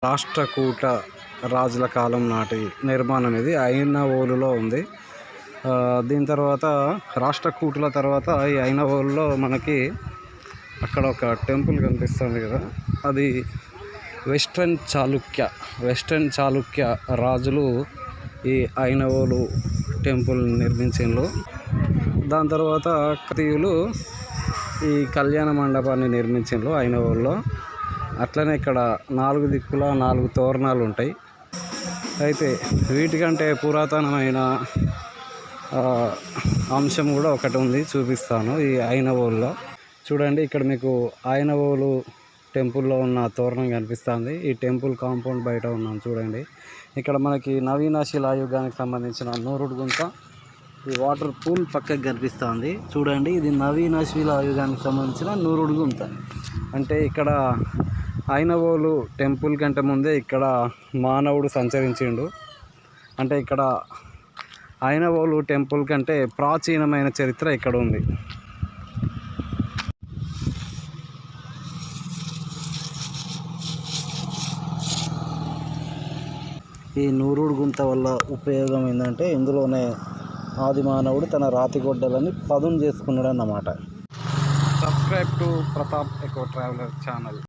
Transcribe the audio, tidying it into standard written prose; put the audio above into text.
రాష్ట్రకూట రాజుల కాలం నాటి నిర్మాణం ఇది ఐనవోలులో ఉంది. దీని తర్వాత రాష్ట్రకూటుల తర్వాత ఈ ఐనవోలులో మనకి అక్కడ ఒక టెంపుల్ కనిపిస్తుంది కదా, అది వెస్ట్రన్ చాళుక్య రాజులు ఈ ఐనవోలు టెంపుల్ నిర్మించిండ్రు. దాని తర్వాత కాకతీయులు ఈ కళ్యాణ మండపాన్ని నిర్మించిండ్రు ఐనవోలులో. అట్లనే ఇక్కడ 4 దిక్కుల 4 తోరణాలు ఉంటాయి. అయితే వీటికంటే పురాతనమైన అంశం కూడా ఒకటి ఉంది, చూపిస్తాను. ఈ ఐనవోలులో చూడండి, ఇక్కడ మీకు ఐనవోలు టెంపుల్లో ఉన్న తోరణం కనిపిస్తుంది. ఈ టెంపుల్ కాంపౌండ్ బయట ఉన్నాం చూడండి. ఇక్కడ మనకి నవీన శిలాయుగానికి సంబంధించిన నూరుడు గుంత, ఈ వాటర్ పూల్ పక్కకి కనిపిస్తుంది చూడండి. ఇది నవీన శిలాయుగానికి సంబంధించిన నూరుడు గుంత. అంటే ఇక్కడ ఐనవోలు టెంపుల్ కంటే ముందే ఇక్కడ మానవుడు సంచరించిండు. అంటే ఇక్కడ ఐనవోలు టెంపుల్ కంటే ప్రాచీనమైన చరిత్ర ఇక్కడ ఉంది. ఈ నూరుడు గుంత వల్ల ఉపయోగం ఏంటంటే, ఇందులోనే ఆది మానవుడు తన రాతి గొడ్డలని పదును చేసుకున్నాడు అన్నమాట. Subscribe to Pratap eco traveller channel.